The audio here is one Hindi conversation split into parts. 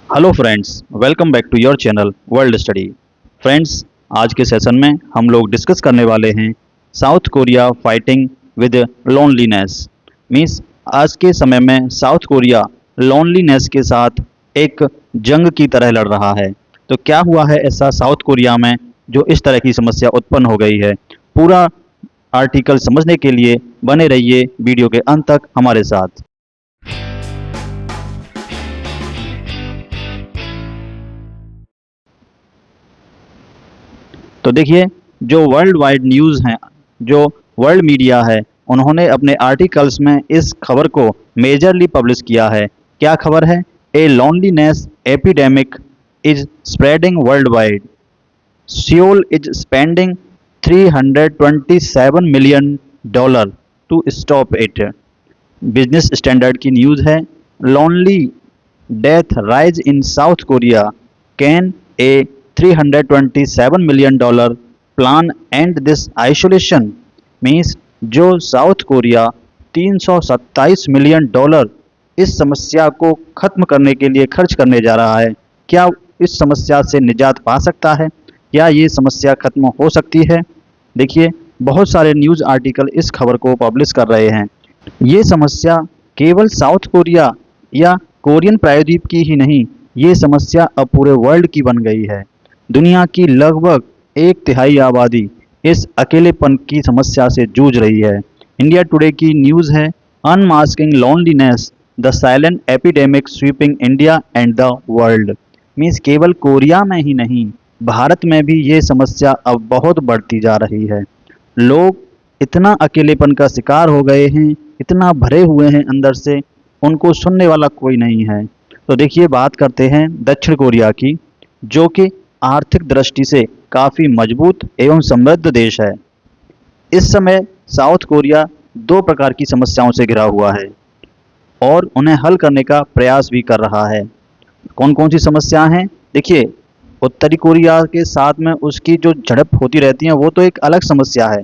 Hello friends, welcome back to your channel world study. Friends, आज के सेशन में हम लोग डिस्कस करने वाले हैं south Korea fighting with loneliness. Means आज के समय में साउथ कोरिया लोनलीनेस के साथ एक जंग की तरह लड़ रहा है। तो क्या हुआ है ऐसा साउथ कोरिया में जो इस तरह की समस्या उत्पन्न हो गई है? पूरा आर्टिकल समझने के लिए बने रहिए वीडियो के अंत तक हमारे साथ। तो देखिए, जो वर्ल्ड वाइड न्यूज़ हैं, जो वर्ल्ड मीडिया है, उन्होंने अपने आर्टिकल्स में इस खबर को मेजरली पब्लिश किया है। क्या खबर है? A loneliness epidemic is spreading world wide, Seoul is spending $327 million to stop it. Business Standard की न्यूज़ है, lonely death rise in South Korea, can a $327 million plan and this isolation. Means जो साउथ कोरिया $327 मिलियन इस समस्या को ख़त्म करने के लिए खर्च करने जा रहा है, क्या इस समस्या से निजात पा सकता है? क्या ये समस्या खत्म हो सकती है? देखिए, बहुत सारे न्यूज़ आर्टिकल इस खबर को पब्लिश कर रहे हैं। ये समस्या केवल साउथ कोरिया या कोरियन प्रायद्वीप की ही नहीं, ये समस्या अब पूरे वर्ल्ड की बन गई है। दुनिया की लगभग 1/3 आबादी इस अकेलेपन की समस्या से जूझ रही है। इंडिया टुडे की न्यूज़ है, unmasking loneliness, the silent epidemic sweeping India and the world. Means केवल कोरिया में ही नहीं, भारत में भी ये समस्या अब बहुत बढ़ती जा रही है। लोग इतना अकेलेपन का शिकार हो गए हैं, इतना भरे हुए हैं अंदर से, उनको सुनने वाला कोई नहीं है। तो देखिए, बात करते हैं दक्षिण कोरिया की, जो कि आर्थिक दृष्टि से काफ़ी मजबूत एवं समृद्ध देश है। इस समय साउथ कोरिया दो प्रकार की समस्याओं से घिरा हुआ है और उन्हें हल करने का प्रयास भी कर रहा है। कौन कौन सी समस्याएं हैं? देखिए, उत्तरी कोरिया के साथ में उसकी जो झड़प होती रहती है वो तो एक अलग समस्या है,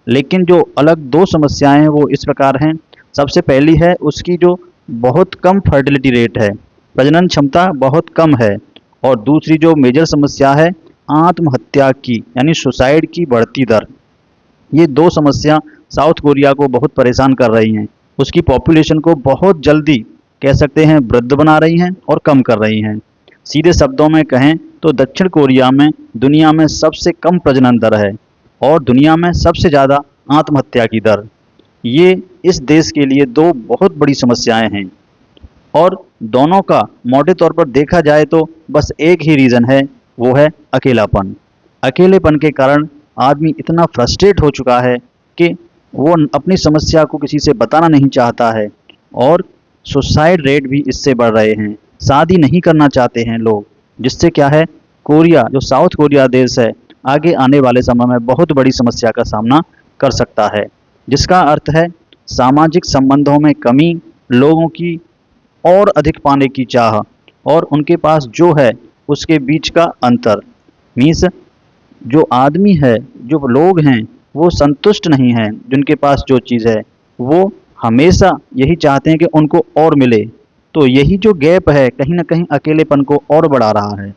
लेकिन जो अलग दो समस्याएं हैं वो इस प्रकार हैं। सबसे पहली है उसकी जो बहुत कम फर्टिलिटी रेट है, प्रजनन क्षमता बहुत कम है। और दूसरी जो मेजर समस्या है आत्महत्या की, यानी सुसाइड की बढ़ती दर। ये दो समस्या साउथ कोरिया को बहुत परेशान कर रही हैं। उसकी पॉपुलेशन को बहुत जल्दी कह सकते हैं वृद्ध बना रही हैं और कम कर रही हैं। सीधे शब्दों में कहें तो दक्षिण कोरिया में दुनिया में सबसे कम प्रजनन दर है और दुनिया में सबसे ज़्यादा आत्महत्या की दर। ये इस देश के लिए दो बहुत बड़ी समस्याएं हैं और दोनों का मोटे तौर पर देखा जाए तो बस एक ही रीज़न है, वो है अकेलापन। अकेलेपन के कारण आदमी इतना फ्रस्ट्रेट हो चुका है कि वो अपनी समस्या को किसी से बताना नहीं चाहता है और सुसाइड रेट भी इससे बढ़ रहे हैं। शादी नहीं करना चाहते हैं लोग, जिससे क्या है, कोरिया जो साउथ कोरिया देश है आगे आने वाले समय में बहुत बड़ी समस्या का सामना कर सकता है, जिसका अर्थ है सामाजिक संबंधों में कमी, लोगों की और अधिक पाने की चाह और उनके पास जो है उसके बीच का अंतर। मीन्स जो आदमी है, जो लोग हैं, वो संतुष्ट नहीं हैं। जिनके पास जो चीज़ है वो हमेशा यही चाहते हैं कि उनको और मिले। तो यही जो गैप है कहीं ना कहीं अकेलेपन को और बढ़ा रहा है।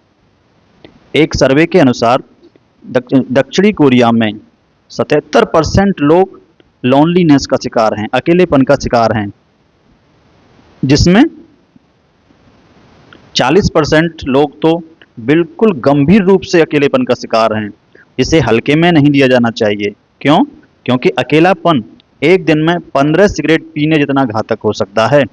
एक सर्वे के अनुसार दक्षिणी कोरिया में 77% लोग लोनलीनेस का शिकार हैं, अकेलेपन का शिकार हैं, जिसमें 40% लोग तो बिल्कुल गंभीर रूप से अकेलेपन का शिकार हैं। इसे हल्के में नहीं लिया जाना चाहिए। क्यों? क्योंकि अकेलापन एक दिन में 15 सिगरेट पीने जितना घातक हो सकता है।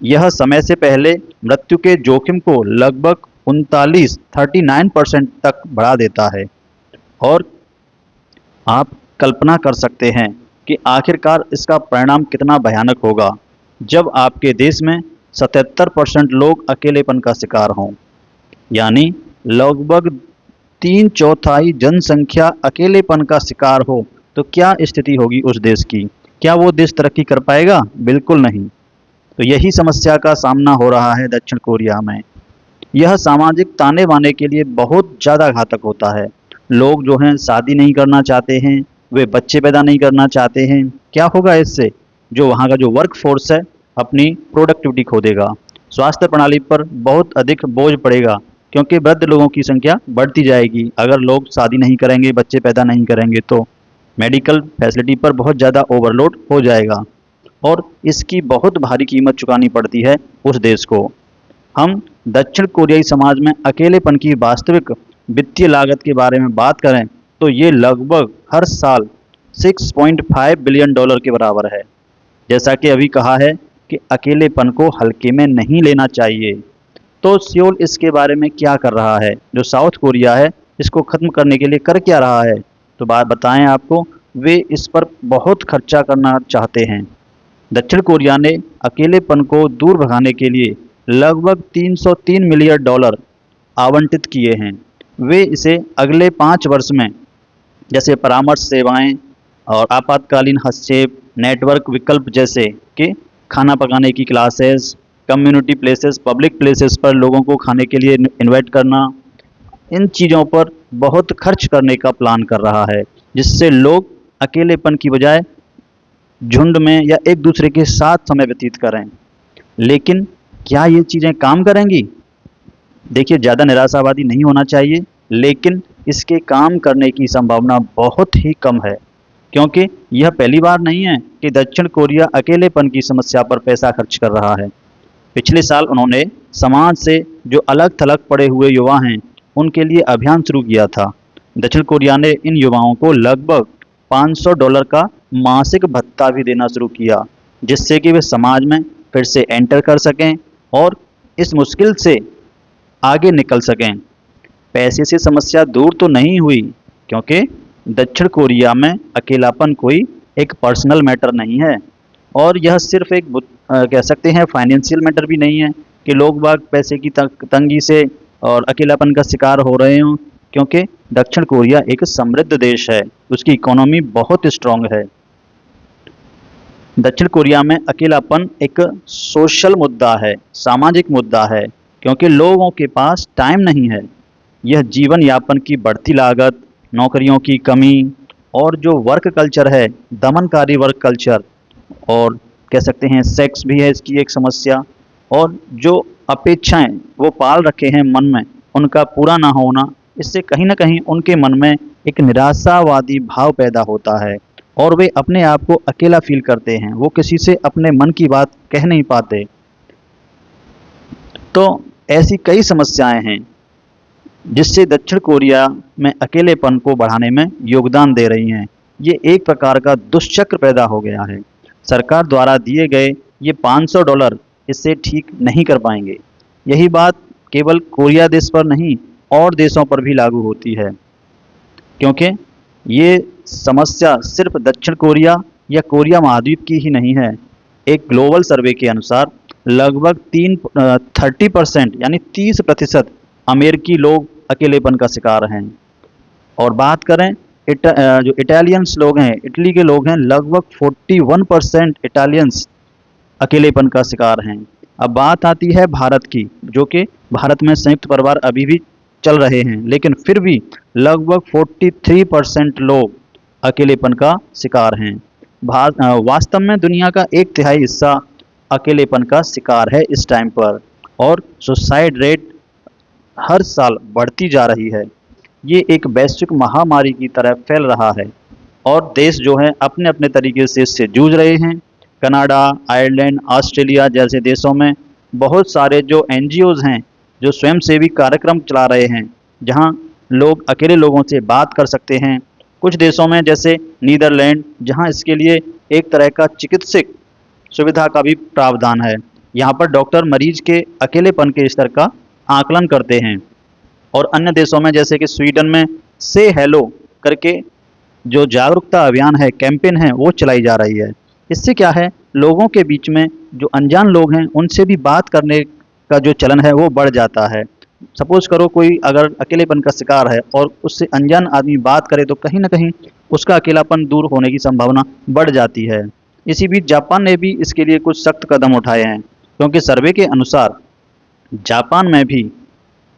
यह समय से पहले मृत्यु के जोखिम को लगभग 39% तक बढ़ा देता है। और आप कल्पना कर सकते हैं कि आखिरकार इसका परिणाम कितना भयानक होगा जब आपके देश में 77% लोग अकेलेपन का शिकार हों। यानी लगभग 3/4 जनसंख्या अकेलेपन का शिकार हो तो क्या स्थिति होगी उस देश की? क्या वो देश तरक्की कर पाएगा? बिल्कुल नहीं। तो यही समस्या का सामना हो रहा है दक्षिण कोरिया में। यह सामाजिक ताने बाने के लिए बहुत ज़्यादा घातक होता है। लोग जो हैं शादी नहीं करना चाहते हैं, वे बच्चे पैदा नहीं करना चाहते हैं। क्या होगा इससे? जो वहाँ का जो वर्क फोर्स है अपनी प्रोडक्टिविटी खो देगा। स्वास्थ्य प्रणाली पर बहुत अधिक बोझ पड़ेगा, क्योंकि वृद्ध लोगों की संख्या बढ़ती जाएगी। अगर लोग शादी नहीं करेंगे, बच्चे पैदा नहीं करेंगे, तो मेडिकल फैसिलिटी पर बहुत ज़्यादा ओवरलोड हो जाएगा और इसकी बहुत भारी कीमत चुकानी पड़ती है उस देश को। हम दक्षिण कोरियाई समाज में अकेलेपन की वास्तविक वित्तीय लागत के बारे में बात करें तो ये लगभग हर साल 6.5 बिलियन डॉलर के बराबर है। जैसा कि अभी कहा है कि अकेलेपन को हल्के में नहीं लेना चाहिए। तो सियोल इसके बारे में क्या कर रहा है? जो साउथ कोरिया है इसको ख़त्म करने के लिए कर क्या रहा है? तो बात बताएं आपको, वे इस पर बहुत खर्चा करना चाहते हैं। दक्षिण कोरिया ने अकेलेपन को दूर भगाने के लिए लगभग 303 मिलियन डॉलर आवंटित किए हैं। वे इसे अगले 5 वर्ष में जैसे परामर्श सेवाएं और आपातकालीन हस्तक्षेप नेटवर्क विकल्प जैसे कि खाना पकाने की classes, community places, public places पर लोगों को खाने के लिए इनवाइट करना, इन चीज़ों पर बहुत खर्च करने का प्लान कर रहा है, जिससे लोग अकेलेपन की बजाय झुंड में या एक दूसरे के साथ समय व्यतीत करें। लेकिन क्या ये चीज़ें काम करेंगी? देखिए, ज़्यादा निराशावादी नहीं होना चाहिए, लेकिन इसके काम करने की संभावना बहुत ही कम है, क्योंकि यह पहली बार नहीं है कि दक्षिण कोरिया अकेलेपन की समस्या पर पैसा खर्च कर रहा है। पिछले साल उन्होंने समाज से जो अलग थलग पड़े हुए युवा हैं उनके लिए अभियान शुरू किया था। दक्षिण कोरिया ने इन युवाओं को लगभग $500 का मासिक भत्ता भी देना शुरू किया, जिससे कि वे समाज में फिर से एंटर कर सकें और इस मुश्किल से आगे निकल सकें। पैसे से समस्या दूर तो नहीं हुई, क्योंकि दक्षिण कोरिया में अकेलापन कोई एक पर्सनल मैटर नहीं है और यह सिर्फ एक कह सकते हैं फाइनेंशियल मैटर भी नहीं है कि लोग बाग पैसे की तंगी से और अकेलापन का शिकार हो रहे हों, क्योंकि दक्षिण कोरिया एक समृद्ध देश है, उसकी इकोनॉमी बहुत स्ट्रांग है। दक्षिण कोरिया में अकेलापन एक सोशल मुद्दा है, सामाजिक मुद्दा है, क्योंकि लोगों के पास टाइम नहीं है। यह जीवन यापन की बढ़ती लागत, नौकरियों की कमी और जो वर्क कल्चर है, दमनकारी वर्क कल्चर, और कह सकते हैं सेक्स भी है इसकी एक समस्या, और जो अपेक्षाएं वो पाल रखे हैं मन में, उनका पूरा ना होना, इससे कहीं ना कहीं उनके मन में एक निराशावादी भाव पैदा होता है और वे अपने आप को अकेला फील करते हैं। वो किसी से अपने मन की बात कह नहीं पाते। तो ऐसी कई समस्याएं हैं जिससे दक्षिण कोरिया में अकेलेपन को बढ़ाने में योगदान दे रही हैं। ये एक प्रकार का दुष्चक्र पैदा हो गया है। सरकार द्वारा दिए गए ये $500 इससे ठीक नहीं कर पाएंगे। यही बात केवल कोरिया देश पर नहीं और देशों पर भी लागू होती है, क्योंकि ये समस्या सिर्फ दक्षिण कोरिया या कोरिया महाद्वीप की ही नहीं है। एक ग्लोबल सर्वे के अनुसार लगभग 30% यानी 30% अमेरिकी लोग अकेलेपन का शिकार हैं। और बात करें जो इटालियंस लोग हैं, इटली के लोग हैं, लगभग 41% इटालियंस अकेलेपन का शिकार हैं। अब बात आती है भारत की, जो कि भारत में संयुक्त परिवार अभी भी चल रहे हैं, लेकिन फिर भी लगभग 43% लोग अकेलेपन का शिकार हैं। वास्तव में दुनिया का 1/3 हिस्सा अकेलेपन का शिकार है इस टाइम पर, और सुसाइड रेट हर साल बढ़ती जा रही है। ये एक वैश्विक महामारी की तरह फैल रहा है और देश जो है अपने अपने तरीके से इससे जूझ रहे हैं। कनाडा, आयरलैंड, ऑस्ट्रेलिया जैसे देशों में बहुत सारे जो NGOs हैं जो स्वयंसेवी कार्यक्रम चला रहे हैं, जहां लोग अकेले लोगों से बात कर सकते हैं। कुछ देशों में जैसे नीदरलैंड, जहां इसके लिए एक तरह का चिकित्सक सुविधा का भी प्रावधान है। यहाँ पर डॉक्टर मरीज के अकेलेपन के स्तर का आकलन करते हैं। और अन्य देशों में जैसे कि स्वीडन में से हेलो करके जो जागरूकता अभियान है, कैंपेन है, वो चलाई जा रही है। इससे क्या है, लोगों के बीच में जो अनजान लोग हैं उनसे भी बात करने का जो चलन है वो बढ़ जाता है। सपोज करो कोई अगर अकेलेपन का शिकार है और उससे अनजान आदमी बात करे तो कहीं ना कहीं उसका अकेलापन दूर होने की संभावना बढ़ जाती है। इसी बीच जापान ने भी इसके लिए कुछ सख्त कदम उठाए हैं, क्योंकि सर्वे के अनुसार जापान में भी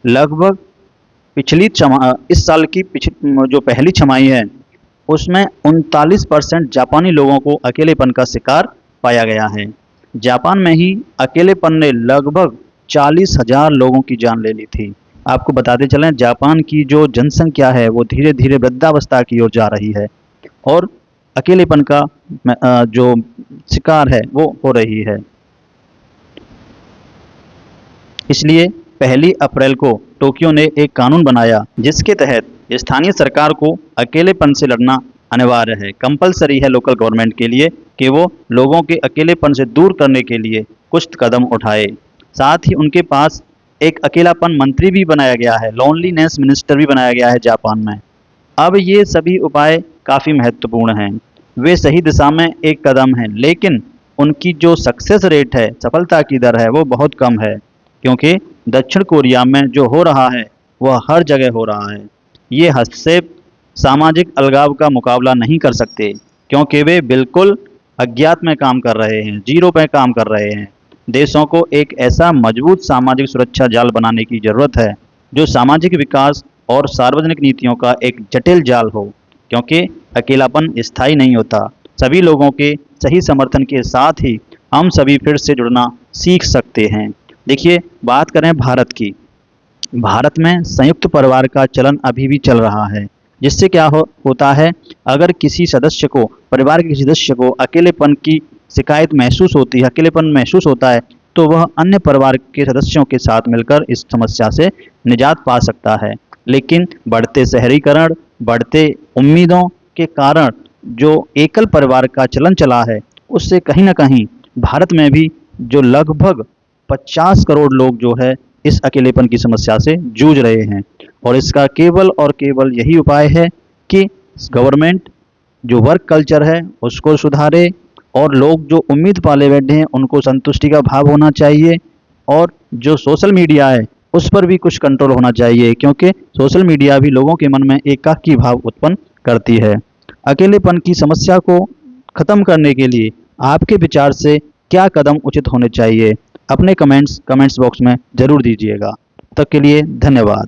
लगभग इस साल की जो पहली छमाही है उसमें 39% जापानी लोगों को अकेलेपन का शिकार पाया गया है। जापान में ही अकेलेपन ने लगभग 40,000 लोगों की जान ले ली थी। आपको बताते चलें, जापान की जो जनसंख्या है वो धीरे धीरे वृद्धावस्था की ओर जा रही है और अकेलेपन का जो शिकार है वो हो रही है। इसलिए 1 अप्रैल को टोक्यो ने एक कानून बनाया जिसके तहत स्थानीय सरकार को अकेलेपन से लड़ना अनिवार्य है। कंपलसरी है लोकल गवर्नमेंट के लिए कि वो लोगों के अकेलेपन से दूर करने के लिए कुछ कदम उठाए। साथ ही उनके पास एक अकेलापन मंत्री भी बनाया गया है, लोनलीनेस मिनिस्टर भी बनाया गया है जापान में। अब ये सभी उपाय काफ़ी महत्वपूर्ण हैं, वे सही दिशा में एक कदम हैं, लेकिन उनकी जो सक्सेस रेट है, सफलता की दर है, वो बहुत कम है, क्योंकि दक्षिण कोरिया में जो हो रहा है वह हर जगह हो रहा है। ये हस्तक्षेप सामाजिक अलगाव का मुकाबला नहीं कर सकते, क्योंकि वे बिल्कुल अज्ञात में काम कर रहे हैं, जीरो पे काम कर रहे हैं। देशों को एक ऐसा मजबूत सामाजिक सुरक्षा जाल बनाने की ज़रूरत है जो सामाजिक विकास और सार्वजनिक नीतियों का एक जटिल जाल हो, क्योंकि अकेलापन स्थायी नहीं होता। सभी लोगों के सही समर्थन के साथ ही हम सभी फिर से जुड़ना सीख सकते हैं। देखिए, बात करें भारत की, भारत में संयुक्त परिवार का चलन अभी भी चल रहा है, जिससे क्या होता है, अगर किसी सदस्य को, परिवार के किसी सदस्य को अकेलेपन की शिकायत महसूस होती है, अकेलेपन महसूस होता है, तो वह अन्य परिवार के सदस्यों के साथ मिलकर इस समस्या से निजात पा सकता है। लेकिन बढ़ते शहरीकरण, बढ़ते उम्मीदों के कारण जो एकल परिवार का चलन चला है, उससे कहीं ना कहीं भारत में भी जो लगभग 50 करोड़ लोग जो है इस अकेलेपन की समस्या से जूझ रहे हैं। और इसका केवल और केवल यही उपाय है कि गवर्नमेंट जो वर्क कल्चर है उसको सुधारे, और लोग जो उम्मीद पाले बैठे हैं उनको संतुष्टि का भाव होना चाहिए, और जो सोशल मीडिया है उस पर भी कुछ कंट्रोल होना चाहिए, क्योंकि सोशल मीडिया भी लोगों के मन में एकाकी भाव उत्पन्न करती है। अकेलेपन की समस्या को ख़त्म करने के लिए आपके विचार से क्या कदम उचित होने चाहिए, अपने कमेंट्स बॉक्स में ज़रूर दीजिएगा। तब तक के लिए धन्यवाद।